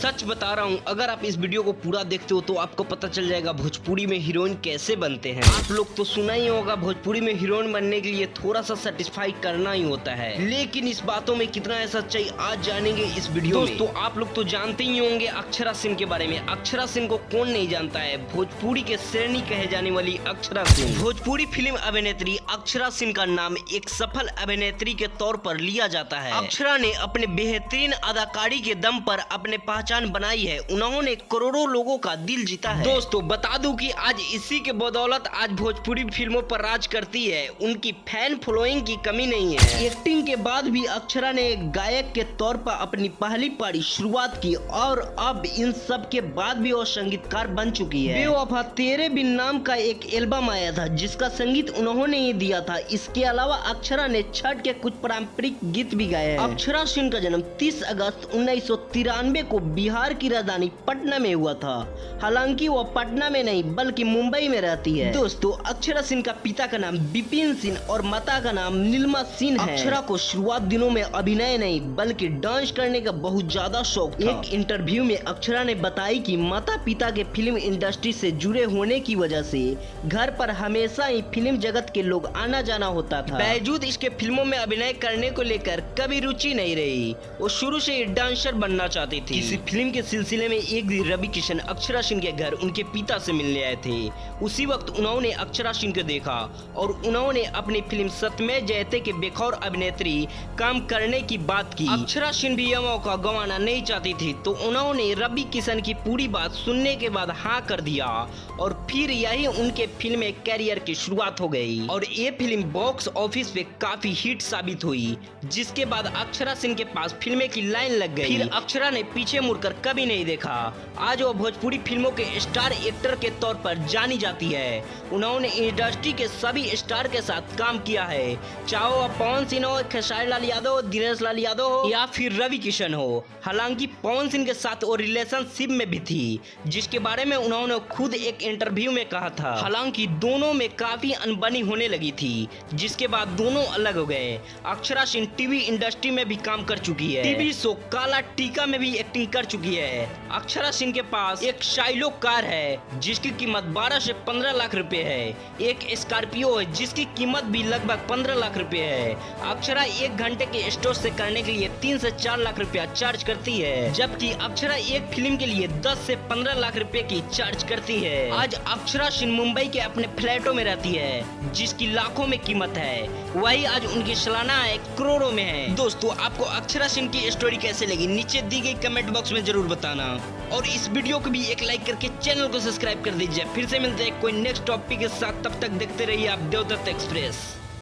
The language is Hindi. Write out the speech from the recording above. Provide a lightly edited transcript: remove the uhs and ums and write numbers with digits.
सच बता रहा हूँ, अगर आप इस वीडियो को पूरा देखते हो तो आपको पता चल जाएगा भोजपुरी में हीरोइन कैसे बनते हैं। आप लोग तो सुना ही होगा भोजपुरी में हीरोइन बनने के लिए थोड़ा सा सेटिस्फाई करना ही होता है, लेकिन इस बातों में कितना है सच्चाई आज जानेंगे इस वीडियो में। दोस्तों आप लोग तो जानते ही होंगे अक्षरा सिंह के बारे में। अक्षरा सिंह को कौन नहीं जानता है, भोजपुरी के शेरनी कहे जाने वाली अक्षरा सिंह। भोजपुरी फिल्म अभिनेत्री अक्षरा सिंह का नाम एक सफल अभिनेत्री के तौर पर लिया जाता है। अक्षरा ने अपने बेहतरीन अदाकारी के दम पर अपने पहचान बनाई है। उन्होंने करोड़ों लोगों का दिल जीता है। दोस्तों बता दूं कि आज इसी के बदौलत आज भोजपुरी फिल्मों पर राज करती है। उनकी फैन फॉलोइंग की कमी नहीं है। एक्टिंग के बाद भी अक्षरा ने एक गायक के तौर पर अपनी पहली पारी शुरुआत की और अब इन सब के बाद भी वो संगीतकार बन चुकी है। बेवफा तेरे बिन नाम का एक एल्बम आया था जिसका संगीत उन्होंने ही दिया था। इसके अलावा अक्षरा ने छठ के कुछ पारंपरिक गीत भी गाए हैं। अक्षरा सिंह का जन्म 30 अगस्त 1993 को बिहार की राजधानी पटना में हुआ था। हालांकि वो पटना में नहीं बल्कि मुंबई में रहती है। दोस्तों अक्षरा सिंह का पिता का नाम विपिन सिंह और माता का नाम नीलमा सिंह है। अक्षरा को शुरुआत दिनों में अभिनय नहीं बल्कि डांस करने का बहुत ज्यादा शौक था। एक इंटरव्यू में अक्षरा ने बताई कि माता पिता के फिल्म इंडस्ट्री से जुड़े होने की वजह से घर पर हमेशा ही फिल्म जगत के लोग आना जाना होता था। बावजूद इसके फिल्मों में अभिनय करने को लेकर कभी रुचि नहीं रही। वो शुरू से ही डांसर बनना चाहती थी। इसी फिल्म के सिलसिले में एक दिन रवि किशन अक्षरा सिंह के घर उनके पिता से मिलने आए थे। उसी वक्त उन्होंने अक्षरा सिंह को देखा और उन्होंने अपनी फिल्म सत्यमेव जयते के बेखौर अभिनेत्री काम करने की बात की। अक्षरा सिंह भी यह मौका गंवाना नहीं चाहती थी, तो उन्होंने रवि किशन की पूरी बात सुनने के बाद हाँ कर दिया और फिर यही उनके फिल्म कैरियर की शुरुआत हो गई और ये फिल्म बॉक्स ऑफिस पे काफी हिट साबित हुई। जिसके बाद अक्षरा सिंह के पास फिल्में की लाइन लग गई। फिर अक्षरा ने पीछे मुड़कर कभी नहीं देखा। आज वो भोजपुरी फिल्मों के स्टार एक्टर के तौर पर जानी जाती है। उन्होंने इंडस्ट्री के सभी स्टार के साथ काम किया है, चाहे वो पवन सिंह हो, खेसारी लाल यादव, दिनेश लाल यादव हो या फिर रवि किशन हो। हालांकि पवन सिंह के साथ वो रिलेशनशिप में भी थी, जिसके बारे में उन्होंने खुद एक इंटरव्यू में कहा था। हालांकि दोनों में काफी अनबनी होने लगी थी, जिसके बाद दोनों अलग हो गए। अक्षरा सिंह टीवी इंडस्ट्री में भी काम कर चुकी है। टीवी शो काला टीका में भी एक्टिंग कर चुकी है। अक्षरा सिंह के पास एक शाइलो कार है जिसकी कीमत 12 से 15 लाख रुपए है। एक स्कॉर्पियो है जिसकी कीमत भी लगभग 15 लाख रुपए है। अक्षरा 1 घंटे के स्टोर से करने के लिए 3 से 4 लाख रुपया चार्ज करती है, जबकि अक्षरा एक फिल्म के लिए 10 से 15 लाख रुपए की चार्ज करती है। आज अक्षरा सिंह मुंबई के अपने फ्लैटों में रहती है जिसकी लाखों में कीमत है। वही आज उनकी सालाना आय करोड़ों में है। दोस्तों आपको अक्षरा सिंह की स्टोरी कैसे लगी नीचे दी गई कमेंट बॉक्स में जरूर बताना और इस वीडियो को भी एक लाइक करके चैनल को सब्सक्राइब कर दीजिए। फिर से मिलते हैं कोई नेक्स्ट टॉपिक के साथ, तब तक देखते रहिए आप देवदत्त एक्सप्रेस।